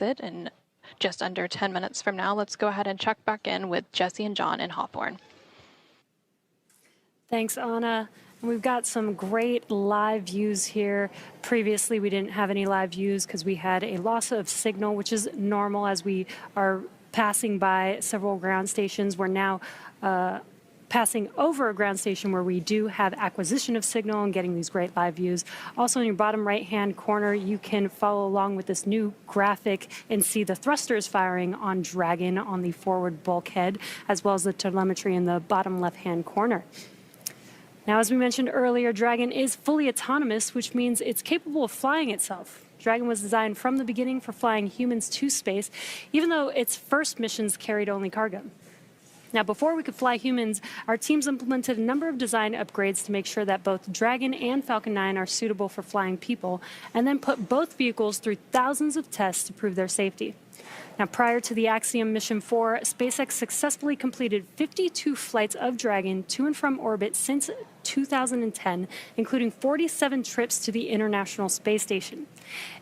exit in just under 10 minutes from now. Let's go ahead and check back in with Jesse and John in Hawthorne. Thanks, Anna. We've got some great live views here. Previously, we didn't have any live views because we had a loss of signal, which is normal as we are passing by several ground stations. We're now passing over a ground station where we do have acquisition of signal and getting these great live views. Also in your bottom right-hand corner, you can follow along with this new graphic and see the thrusters firing on Dragon on the forward bulkhead, as well as the telemetry in the bottom left-hand corner. Now, as we mentioned earlier, Dragon is fully autonomous, which means it's capable of flying itself. Dragon was designed from the beginning for flying humans to space, even though its first missions carried only cargo. Now, before we could fly humans, our teams implemented a number of design upgrades to make sure that both Dragon and Falcon 9 are suitable for flying people, and then put both vehicles through thousands of tests to prove their safety. Now, prior to the Axiom Mission 4, SpaceX successfully completed 52 flights of Dragon to and from orbit since 2010, including 47 trips to the International Space Station.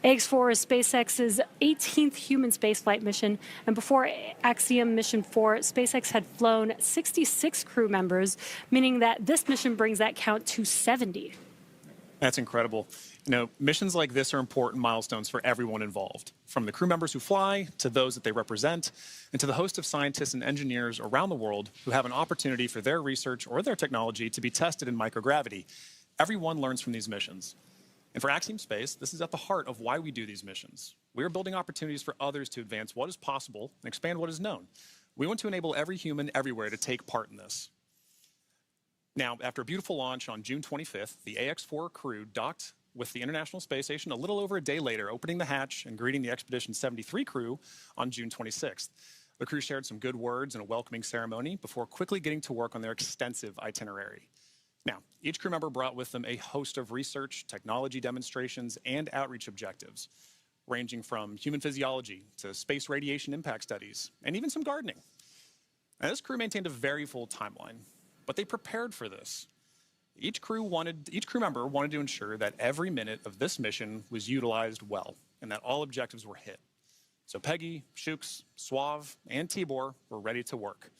AX-4 is SpaceX's 18th human spaceflight mission, and before Axiom Mission 4, SpaceX had flown 66 crew members, meaning that this mission brings that count to 70. That's incredible. You know, missions like this are important milestones for everyone involved, from the crew members who fly to those that they represent, and to the host of scientists and engineers around the world who have an opportunity for their research or their technology to be tested in microgravity. Everyone learns from these missions. And for Axiom Space, this is at the heart of why we do these missions. We are building opportunities for others to advance what is possible and expand what is known. We want to enable every human everywhere to take part in this. Now, after a beautiful launch on June 25th, the AX-4 crew docked with the International Space Station a little over a day later, opening the hatch and greeting the Expedition 73 crew on June 26th. The crew shared some good words and a welcoming ceremony before quickly getting to work on their extensive itinerary. Now, each crew member brought with them a host of research, technology demonstrations, and outreach objectives, ranging from human physiology to space radiation impact studies, and even some gardening. Now, this crew maintained a very full timeline, but they prepared for this. Each crew member wanted to ensure that every minute of this mission was utilized well and that all objectives were hit. So Peggy, Shooks, Suave, and Tibor were ready to work.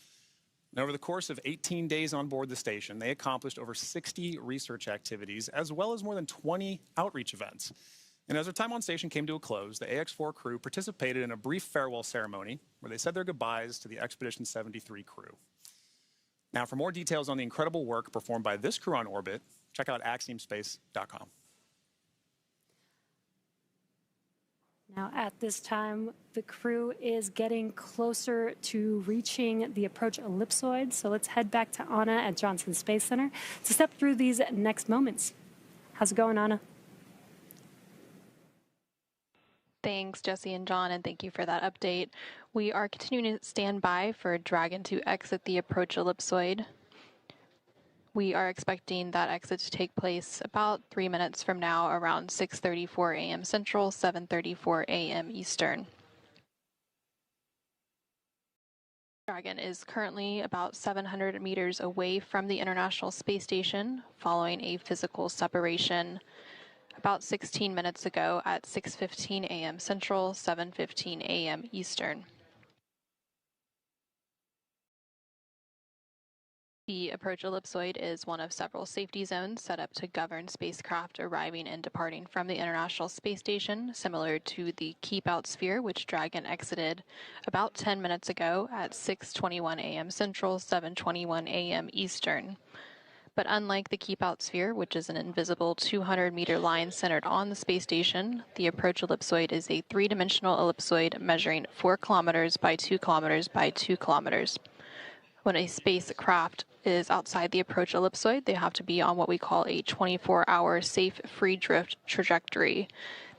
And over the course of 18 days on board the station, they accomplished over 60 research activities, as well as more than 20 outreach events. And as their time on station came to a close, the AX-4 crew participated in a brief farewell ceremony where they said their goodbyes to the Expedition 73 crew. Now, for more details on the incredible work performed by this crew on orbit, check out axiomspace.com. Now, at this time, the crew is getting closer to reaching the approach ellipsoid. So let's head back to Anna at Johnson Space Center to step through these next moments. How's it going, Anna? Thanks, Jesse and John, and thank you for that update. We are continuing to stand by for Dragon to exit the approach ellipsoid. We are expecting that exit to take place about 3 minutes from now, around 6:34 a.m. Central, 7:34 a.m. Eastern. Dragon is currently about 700 meters away from the International Space Station, following a physical separation about 16 minutes ago at 6:15 a.m. Central, 7:15 a.m. Eastern. The approach ellipsoid is one of several safety zones set up to govern spacecraft arriving and departing from the International Space Station, similar to the keep-out sphere, which Dragon exited about 10 minutes ago at 6:21 a.m. Central, 7:21 a.m. Eastern. But unlike the keep-out sphere, which is an invisible 200-meter line centered on the space station, the approach ellipsoid is a three-dimensional ellipsoid measuring 4 kilometers by 2 kilometers by 2 kilometers. When a spacecraft is outside the approach ellipsoid, they have to be on what we call a 24-hour safe free drift trajectory.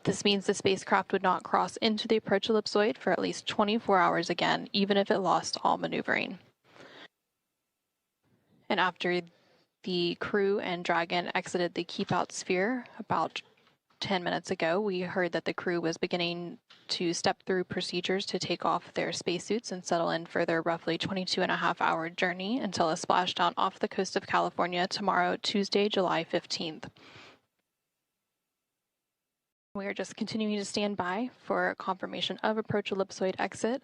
This means the spacecraft would not cross into the approach ellipsoid for at least 24 hours again, even if it lost all maneuvering. And after the crew and Dragon exited the keep-out sphere about 10 minutes ago, we heard that the crew was beginning to step through procedures to take off their spacesuits and settle in for their roughly 22.5-hour journey until a splashdown off the coast of California tomorrow, Tuesday, July 15th. We are just continuing to stand by for confirmation of approach ellipsoid exit.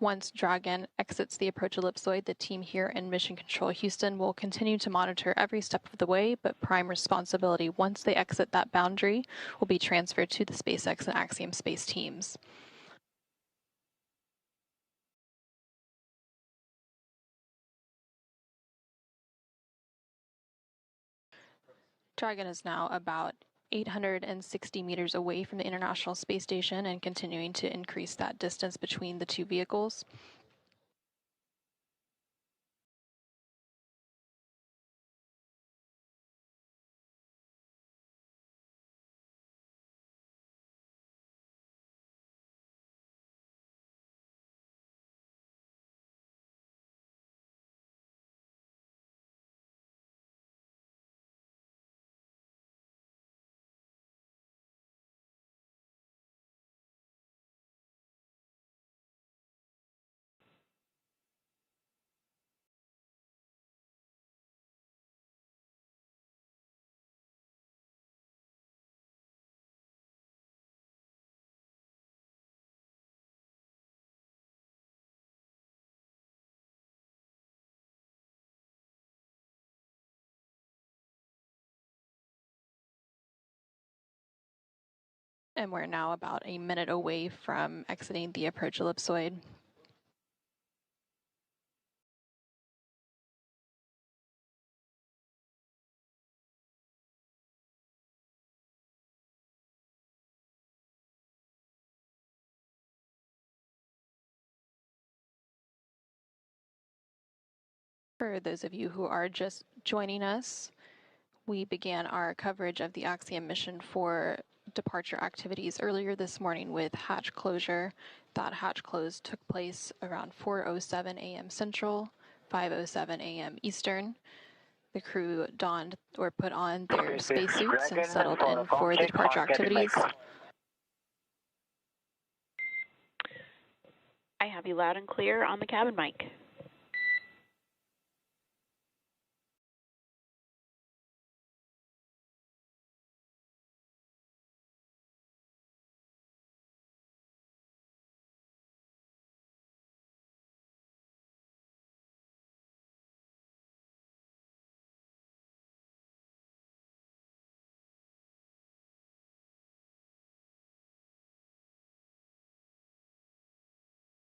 Once Dragon exits the approach ellipsoid, the team here in Mission Control Houston will continue to monitor every step of the way, but prime responsibility once they exit that boundary will be transferred to the SpaceX and Axiom space teams. Dragon is now about 860 meters away from the International Space Station and continuing to increase that distance between the two vehicles. And we're now about a minute away from exiting the approach ellipsoid. For those of you who are just joining us, we began our coverage of the Axiom mission for departure activities earlier this morning with hatch closure. That hatch close took place around 4:07 a.m. Central, 5:07 a.m. Eastern. The crew donned or put on their spacesuits and settled in for the departure activities. I have you loud and clear on the cabin mic.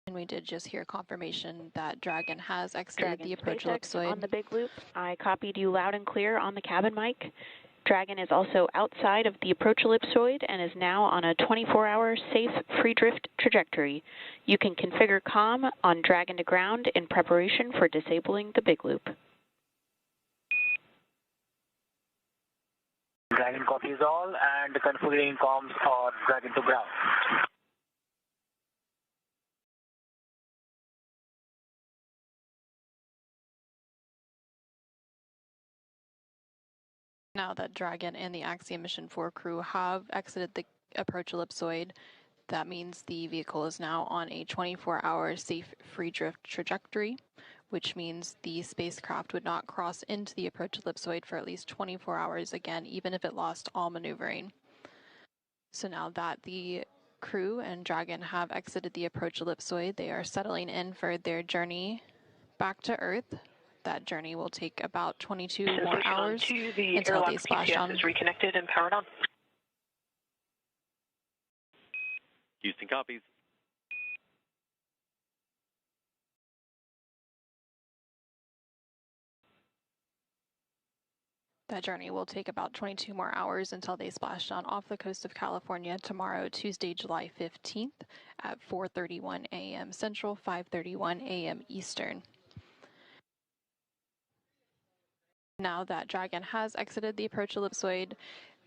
And we did just hear confirmation that Dragon has exited Dragon the approach SpaceX ellipsoid. on the big loop. I copied you loud and clear on the cabin mic. Dragon is also outside of the approach ellipsoid and is now on a 24-hour safe free drift trajectory. You can configure comm on Dragon to ground in preparation for disabling the big loop. Dragon copies all and configuring comms for Dragon to ground. Now that Dragon and the Axiom Mission 4 crew have exited the approach ellipsoid, that means the vehicle is now on a 24-hour safe free drift trajectory, which means the spacecraft would not cross into the approach ellipsoid for at least 24 hours again, even if it lost all maneuvering. So now that the crew and Dragon have exited the approach ellipsoid, they are settling in for their journey back to Earth. That journey will take about 22 more hours until they splash on. Is reconnected and powered on. Houston copies. That journey will take about 22 more hours until they splash down off the coast of California tomorrow, Tuesday, July 15th at 4:31 a.m. Central, 5:31 a.m. Eastern. Now that Dragon has exited the approach ellipsoid,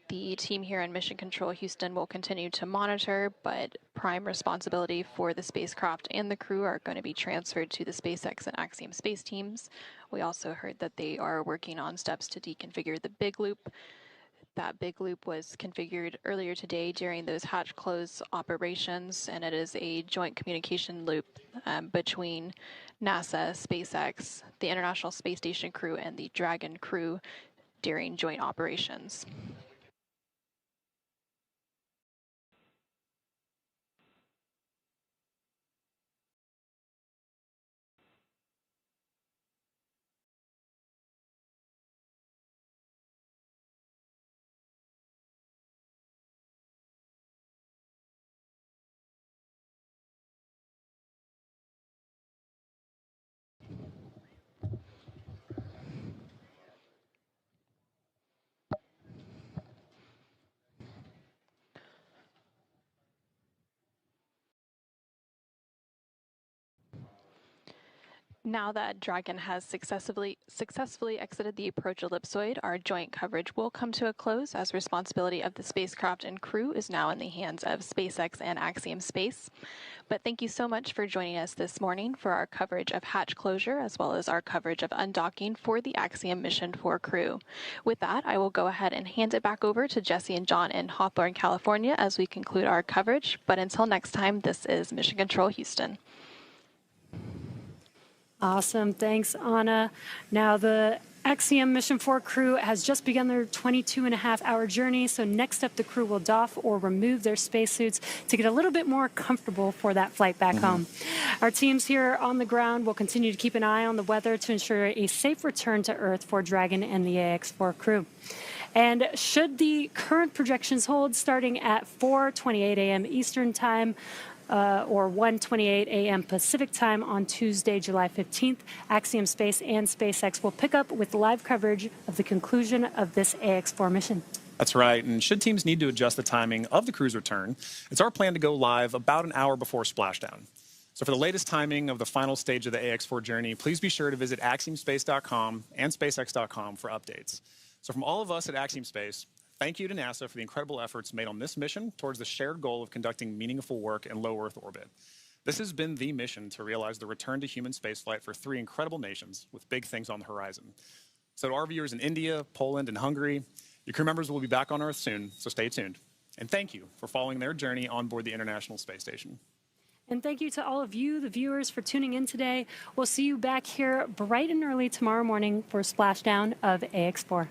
the team here in Mission Control Houston will continue to monitor, but prime responsibility for the spacecraft and the crew are going to be transferred to the SpaceX and Axiom space teams. We also heard that they are working on steps to deconfigure the big loop. That big loop was configured earlier today during those hatch close operations, and it is a joint communication loop between NASA, SpaceX, the International Space Station crew, and the Dragon crew during joint operations. Now that Dragon has successfully exited the approach ellipsoid, our joint coverage will come to a close as responsibility of the spacecraft and crew is now in the hands of SpaceX and Axiom Space. But thank you so much for joining us this morning for our coverage of hatch closure as well as our coverage of undocking for the Axiom Mission 4 crew. With that, I will go ahead and hand it back over to Jesse and John in Hawthorne, California as we conclude our coverage. But until next time, this is Mission Control Houston. Awesome. Thanks, Anna. Now, the Axiom Mission 4 crew has just begun their 22.5-hour journey. So next up, the crew will doff or remove their spacesuits to get a little bit more comfortable for that flight back home. Our teams here on the ground will continue to keep an eye on the weather to ensure a safe return to Earth for Dragon and the AX4 crew. And should the current projections hold, starting at 4:28 a.m. Eastern Time, or 1:28 a.m. Pacific Time on Tuesday, July 15th, Axiom Space and SpaceX will pick up with live coverage of the conclusion of this AX4 mission. That's right, and should teams need to adjust the timing of the crew's return, it's our plan to go live about an hour before splashdown. So for the latest timing of the final stage of the AX4 journey, please be sure to visit axiomspace.com and spacex.com for updates. So from all of us at Axiom Space, thank you to NASA for the incredible efforts made on this mission towards the shared goal of conducting meaningful work in low Earth orbit. This has been the mission to realize the return to human spaceflight for 3 incredible nations with big things on the horizon. So to our viewers in India, Poland, and Hungary, your crew members will be back on Earth soon, so stay tuned. And thank you for following their journey on board the International Space Station. And thank you to all of you, the viewers, for tuning in today. We'll see you back here bright and early tomorrow morning for a splashdown of AX4.